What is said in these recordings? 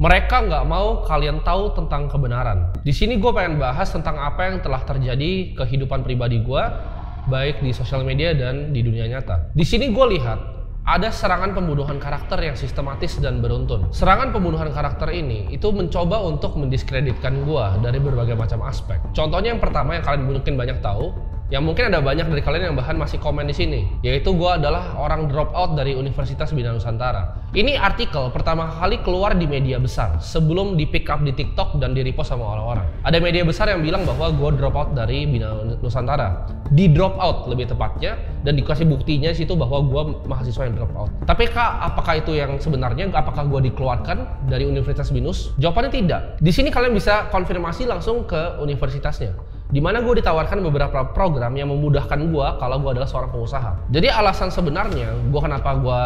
Mereka nggak mau kalian tahu tentang kebenaran. Di sini gue pengen bahas tentang apa yang telah terjadi kehidupan pribadi gue, baik di sosial media dan di dunia nyata. Di sini gue lihat ada serangan pembunuhan karakter yang sistematis dan beruntun. Serangan pembunuhan karakter ini itu mencoba untuk mendiskreditkan gue dari berbagai macam aspek. Contohnya yang pertama yang kalian mungkin banyak tahu, yang mungkin ada banyak dari kalian yang bahkan masih komen di sini, yaitu gue adalah orang drop out dari Universitas Bina Nusantara. Ini artikel pertama kali keluar di media besar sebelum di pick up di TikTok dan di repost sama orang-orang. Ada media besar yang bilang bahwa gue drop out dari Bina Nusantara, di drop out lebih tepatnya, dan dikasih buktinya situ bahwa gue mahasiswa yang drop out. Tapi apakah itu yang sebenarnya? Apakah gue dikeluarkan dari Universitas Binus? Jawabannya tidak. Di sini kalian bisa konfirmasi langsung ke universitasnya, di mana gue ditawarkan beberapa program yang memudahkan gue kalau gue adalah seorang pengusaha. Jadi alasan sebenarnya gue kenapa gue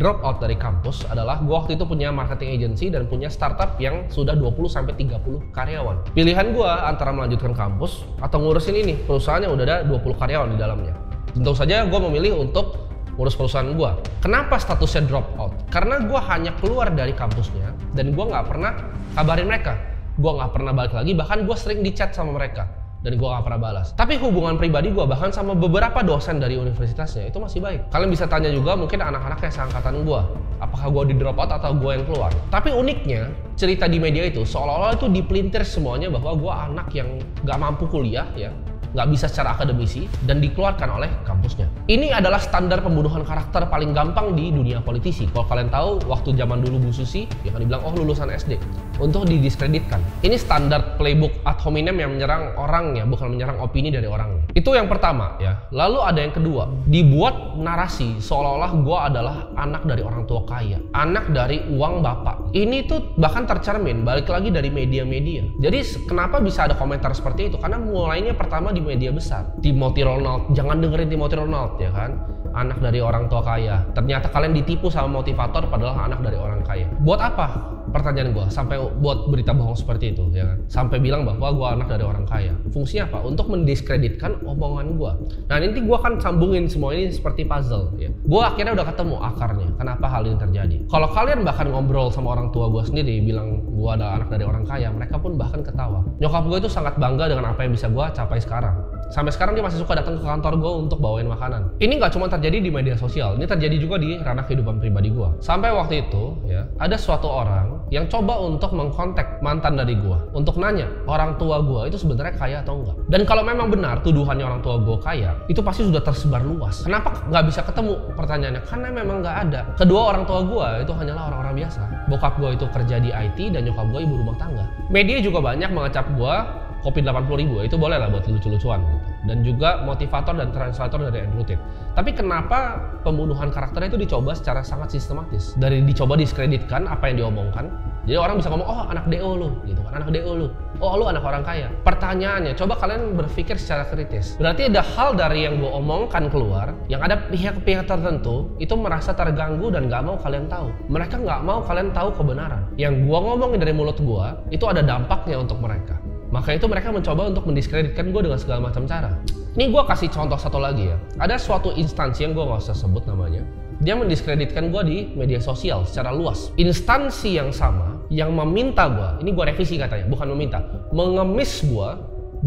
drop out dari kampus adalah gue waktu itu punya marketing agency dan punya startup yang sudah 20-30 karyawan. Pilihan gue antara melanjutkan kampus atau ngurusin ini perusahaan yang udah ada 20 karyawan di dalamnya. Tentu saja gue memilih untuk ngurus perusahaan gue. Kenapa statusnya drop out? Karena gue hanya keluar dari kampusnya dan gue nggak pernah kabarin mereka. Gue nggak pernah balik lagi, bahkan gue sering di chat sama mereka dan gue gak pernah balas. Tapi hubungan pribadi gue bahkan sama beberapa dosen dari universitasnya itu masih baik. Kalian bisa tanya juga mungkin anak-anak yang seangkatan gue, apakah gue di drop out atau gue yang keluar. Tapi uniknya cerita di media itu seolah-olah itu dipelintir semuanya bahwa gue anak yang gak mampu kuliah ya, nggak bisa secara akademisi, dan dikeluarkan oleh kampusnya. Ini adalah standar pembunuhan karakter paling gampang di dunia politisi. Kalau kalian tahu, waktu zaman dulu Bu Susi, ya kan dibilang, oh lulusan SD, untuk didiskreditkan. Ini standar playbook ad hominem yang menyerang orangnya, bukan menyerang opini dari orangnya. Itu yang pertama ya. Lalu ada yang kedua, dibuat narasi seolah-olah gue adalah anak dari orang tua kaya, anak dari uang bapak. Ini tuh bahkan tercermin, balik lagi dari media-media. Jadi kenapa bisa ada komentar seperti itu? Karena mulainya pertama di media besar. Timothy Ronald, jangan dengerin Timothy Ronald ya kan, anak dari orang tua kaya. Ternyata kalian ditipu sama motivator padahal anak dari orang kaya. Buat apa? Pertanyaan gue, sampai buat berita bohong seperti itu ya kan, sampai bilang bahwa gue anak dari orang kaya. Fungsinya apa? Untuk mendiskreditkan omongan gue. Nah nanti gue akan sambungin semua ini seperti puzzle ya. Gue akhirnya udah ketemu akarnya kenapa hal ini terjadi. Kalau kalian bahkan ngobrol sama orang tua gue sendiri bilang gue adalah anak dari orang kaya, mereka pun bahkan ketawa. Nyokap gue itu sangat bangga dengan apa yang bisa gue capai sekarang. Sampai sekarang dia masih suka datang ke kantor gue untuk bawain makanan. Ini nggak cuma terjadi di media sosial, ini terjadi juga di ranah kehidupan pribadi gue. Sampai waktu itu ya, ada suatu orang yang coba untuk mengkontak mantan dari gue untuk nanya orang tua gue itu sebenarnya kaya atau enggak. Dan kalau memang benar tuduhannya orang tua gue kaya, itu pasti sudah tersebar luas. Kenapa nggak bisa ketemu? Pertanyaannya, karena memang nggak ada. Kedua orang tua gue itu hanyalah orang-orang biasa. Bokap gue itu kerja di IT dan nyokap gue ibu rumah tangga. Media juga banyak mengecap gue kopi 80.000, itu boleh lah buat lucu-lucuan gitu. Dan juga motivator dan translator dari Andrew Tate. Tapi kenapa pembunuhan karakternya itu dicoba secara sangat sistematis? Dari dicoba diskreditkan apa yang diomongkan, jadi orang bisa ngomong, oh anak DO lu gitu kan, anak DO lu, oh lu anak orang kaya. Pertanyaannya, coba kalian berpikir secara kritis. Berarti ada hal dari yang gue omongkan keluar, yang ada pihak-pihak tertentu itu merasa terganggu dan gak mau kalian tahu. Mereka gak mau kalian tahu kebenaran. Yang gue ngomongin dari mulut gue, itu ada dampaknya untuk mereka. Maka itu mereka mencoba untuk mendiskreditkan gue dengan segala macam cara. Ini gue kasih contoh satu lagi ya. Ada suatu instansi yang gue gak usah sebut namanya. Dia mendiskreditkan gue di media sosial secara luas. Instansi yang sama yang meminta gue, ini gue revisi katanya, bukan meminta, mengemis gue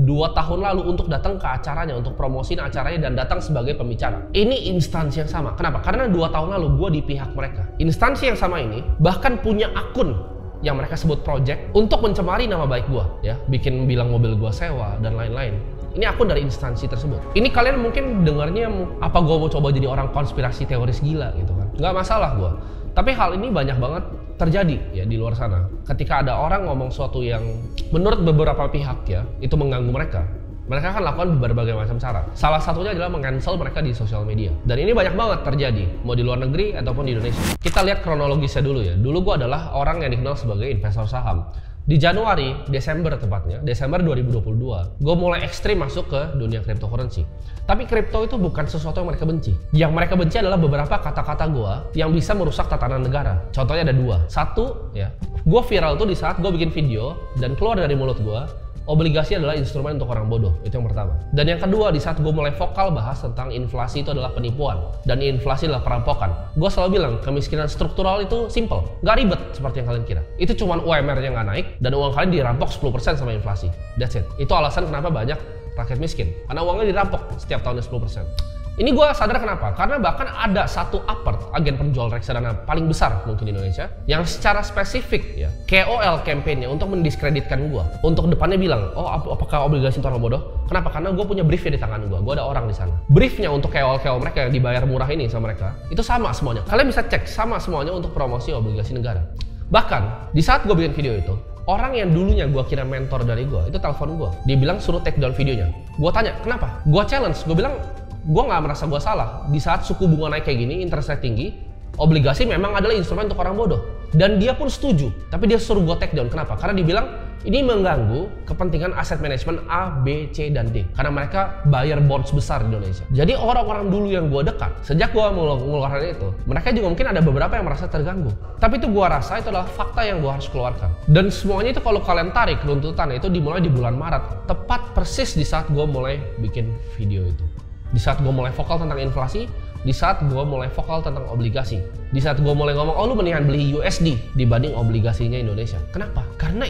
2 tahun lalu untuk datang ke acaranya, untuk promosiin acaranya dan datang sebagai pembicara. Ini instansi yang sama. Kenapa? Karena 2 tahun lalu gue di pihak mereka. Instansi yang sama ini bahkan punya akun yang mereka sebut project untuk mencemari nama baik gue ya, bikin bilang mobil gue sewa dan lain-lain. Ini akun dari instansi tersebut. Ini kalian mungkin dengarnya apa gue mau coba jadi orang konspirasi teoris gila gitu kan? Nggak masalah gue. Tapi hal ini banyak banget terjadi ya di luar sana. Ketika ada orang ngomong sesuatu yang menurut beberapa pihak ya itu mengganggu mereka, mereka akan lakukan berbagai macam cara. Salah satunya adalah meng-cancel mereka di sosial media. Dan ini banyak banget terjadi, mau di luar negeri ataupun di Indonesia. Kita lihat kronologisnya dulu ya. Dulu gue adalah orang yang dikenal sebagai investor saham. Di Januari, Desember tepatnya, Desember 2022, gue mulai ekstrim masuk ke dunia cryptocurrency. Tapi kripto itu bukan sesuatu yang mereka benci. Yang mereka benci adalah beberapa kata-kata gue yang bisa merusak tatanan negara. Contohnya ada 2. Satu, ya, gue viral tuh di saat gue bikin video dan keluar dari mulut gue, obligasi adalah instrumen untuk orang bodoh, itu yang pertama. Dan yang kedua, di saat gue mulai vokal bahas tentang inflasi itu adalah penipuan dan inflasi adalah perampokan, gue selalu bilang kemiskinan struktural itu simple, nggak ribet seperti yang kalian kira. Itu cuma UMR-nya nggak naik dan uang kalian dirampok 10% sama inflasi. That's it. Itu alasan kenapa banyak rakyat miskin, karena uangnya dirampok setiap tahunnya 10%. Ini gue sadar kenapa, karena bahkan ada satu apart, agen penjual reksadana paling besar mungkin di Indonesia, yang secara spesifik ya, KOL campaign-nya untuk mendiskreditkan gue, untuk depannya bilang, oh apakah obligasi itu orang bodoh? Kenapa? Karena gue punya briefnya di tangan gue ada orang di sana. Briefnya untuk KOL mereka yang dibayar murah ini sama mereka, itu sama semuanya. Kalian bisa cek, sama semuanya untuk promosi obligasi negara. Bahkan, di saat gue bikin video itu, orang yang dulunya gue kira mentor dari gue, itu telepon gue. Dia bilang suruh take down videonya. Gue tanya, kenapa? Gue challenge, gue bilang, gue nggak merasa gue salah. Di saat suku bunga naik kayak gini, interest rate tinggi, obligasi memang adalah instrumen untuk orang bodoh. Dan dia pun setuju, tapi dia suruh gue take down. Kenapa? Karena dia bilang, ini mengganggu kepentingan aset manajemen A, B, C, dan D. Karena mereka bayar bonds besar di Indonesia. Jadi orang-orang dulu yang gue dekat, sejak gue mengeluarkan itu, mereka juga mungkin ada beberapa yang merasa terganggu. Tapi itu gue rasa itu adalah fakta yang gue harus keluarkan. Dan semuanya itu kalau kalian tarik runtutannya itu dimulai di bulan Maret. Tepat persis di saat gue mulai bikin video itu. Di saat gue mulai vokal tentang inflasi, di saat gue mulai vokal tentang obligasi, di saat gue mulai ngomong, oh lu mendingan beli USD dibanding obligasinya Indonesia. Kenapa? Karena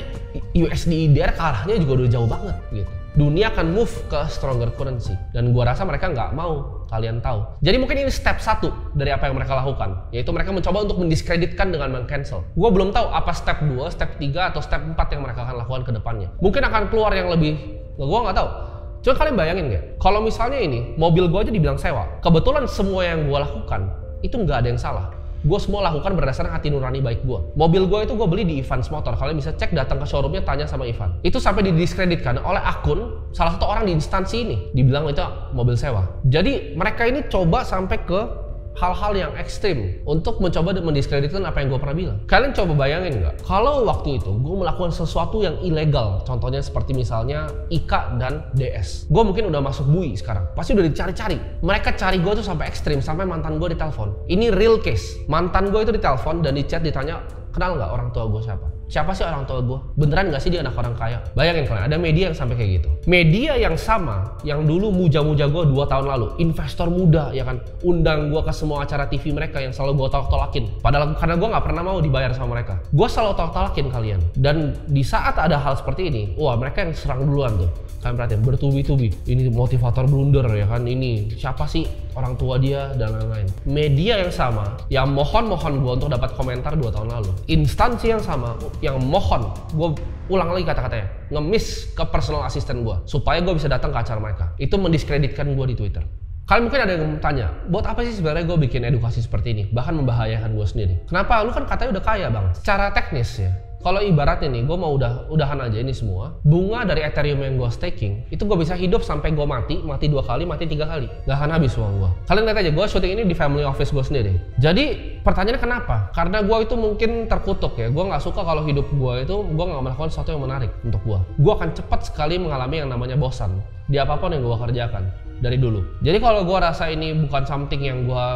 USD IDR kalahnya juga udah jauh banget gitu. Dunia akan move ke stronger currency, dan gue rasa mereka nggak mau kalian tahu. Jadi mungkin ini step 1 dari apa yang mereka lakukan, yaitu mereka mencoba untuk mendiskreditkan dengan meng-cancel. Gue belum tahu apa step 2, step 3, atau step 4 yang mereka akan lakukan ke depannya. Mungkin akan keluar yang lebih, gue nggak tahu. Coba kalian bayangin nggak, kalau misalnya ini mobil gue aja dibilang sewa, kebetulan semua yang gue lakukan itu nggak ada yang salah. Gue semua lakukan berdasarkan hati nurani baik gue. Mobil gue itu gue beli di Ivans Motor. Kalian bisa cek, datang ke showroomnya, tanya sama Ivan. Itu sampai didiskreditkan oleh akun salah satu orang di instansi ini, dibilang itu mobil sewa. Jadi mereka ini coba sampai ke hal-hal yang ekstrim untuk mencoba mendiskreditkan apa yang gue pernah bilang. Kalian coba bayangin nggak, kalau waktu itu gue melakukan sesuatu yang ilegal, contohnya seperti misalnya IKA dan DS, gue mungkin udah masuk bui sekarang, pasti udah dicari-cari. Mereka cari gue tuh sampai ekstrim, sampai mantan gue ditelepon. Ini real case, mantan gue itu ditelepon dan di chat ditanya, kenal nggak orang tua gue siapa? Siapa sih orang tua gue? Beneran gak sih dia anak orang kaya? Bayangin kalian, ada media yang sampai kayak gitu. Media yang sama, yang dulu muja-muja gue 2 tahun lalu, investor muda ya kan, undang gue ke semua acara TV mereka yang selalu gue tolak-tolakin. Padahal karena gue gak pernah mau dibayar sama mereka. Gue selalu tolak-tolakin kalian. Dan di saat ada hal seperti ini, wah mereka yang serang duluan tuh. Kalian perhatiin, bertubi-tubi. Ini motivator blunder ya kan, ini siapa sih orang tua dia dan lain-lain. Media yang sama, yang mohon-mohon gue untuk dapat komentar 2 tahun lalu. Instansi yang sama, yang mohon, gue ulang lagi kata-katanya, ngemis ke personal assistant gue supaya gue bisa datang ke acara mereka. Itu mendiskreditkan gue di Twitter. Kalian mungkin ada yang tanya, buat apa sih sebenarnya gue bikin edukasi seperti ini, bahkan membahayakan gue sendiri. Kenapa? Lu kan katanya udah kaya bang. Secara teknis ya, kalau ibaratnya nih, gue mau udahan aja ini semua, bunga dari Ethereum yang gue staking, itu gue bisa hidup sampai gue mati 2 kali, mati 3 kali. Gak akan habis uang gue. Kalian lihat aja, gue syuting ini di family office gue sendiri. Jadi pertanyaannya kenapa? Karena gue itu mungkin terkutuk ya. Gue nggak suka kalau hidup gue itu, gue nggak melakukan sesuatu yang menarik untuk gue. Gue akan cepat sekali mengalami yang namanya bosan di apapun yang gue kerjakan dari dulu. Jadi kalau gue rasa ini bukan something yang gue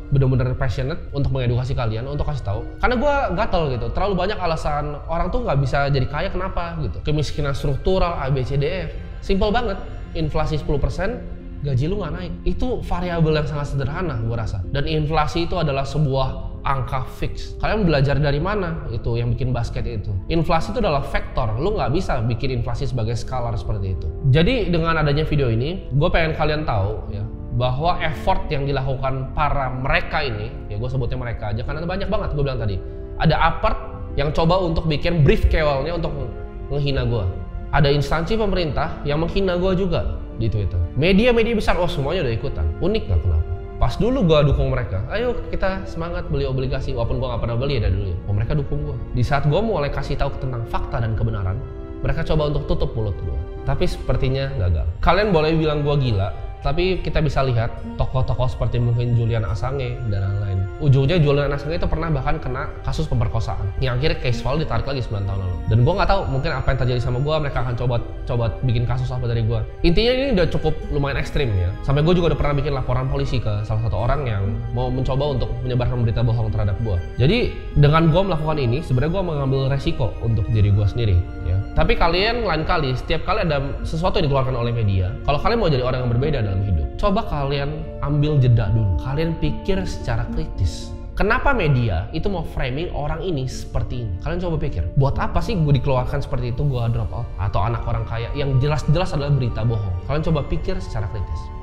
bener-bener passionate untuk mengedukasi kalian, untuk kasih tahu, karena gue gatel gitu. Terlalu banyak alasan orang tuh nggak bisa jadi kaya, kenapa gitu. Kemiskinan struktural, A, B, C, D, F. Simple banget, inflasi 10%, gaji lu nggak naik. Itu variabel yang sangat sederhana gue rasa. Dan inflasi itu adalah sebuah angka fix. Kalian belajar dari mana itu yang bikin basket itu? Inflasi itu adalah vektor. Lu nggak bisa bikin inflasi sebagai skalar seperti itu. Jadi dengan adanya video ini, gue pengen kalian tahu ya, bahwa effort yang dilakukan para mereka ini, ya gue sebutnya mereka aja karena banyak banget. Gue bilang tadi, ada apart yang coba untuk bikin brief KOL-nya untuk menghina gue. Ada instansi pemerintah yang menghina gue juga di Twitter. Media-media besar, oh semuanya udah ikutan. Unik nggak kenapa? Pas dulu gue dukung mereka, ayo kita semangat beli obligasi, walaupun gue gak pernah beli ya dari dulu ya. Oh mereka dukung gue. Di saat gue mulai kasih tahu tentang fakta dan kebenaran, mereka coba untuk tutup mulut gue. Tapi sepertinya gagal. Kalian boleh bilang gue gila, tapi kita bisa lihat tokoh-tokoh seperti mungkin Julian Assange dan lain-lain. Ujungnya Julian Assange itu pernah bahkan kena kasus pemerkosaan, yang akhirnya case file ditarik lagi 9 tahun lalu. Dan gue nggak tahu mungkin apa yang terjadi sama gue, mereka akan coba bikin kasus apa dari gue. Intinya ini udah cukup lumayan ekstrim ya. Sampai gue juga udah pernah bikin laporan polisi ke salah satu orang yang mau mencoba untuk menyebarkan berita bohong terhadap gue. Jadi dengan gue melakukan ini, sebenarnya gue mengambil resiko untuk diri gue sendiri ya. Tapi kalian lain kali, setiap kali ada sesuatu yang dikeluarkan oleh media, kalau kalian mau jadi orang yang berbeda dalam hidup, coba kalian ambil jeda dulu. Kalian pikir secara kritis. Kenapa media itu mau framing orang ini seperti ini? Kalian coba pikir, buat apa sih gue dikeluarkan seperti itu, gue drop out? Atau anak orang kaya yang jelas-jelas adalah berita bohong. Kalian coba pikir secara kritis.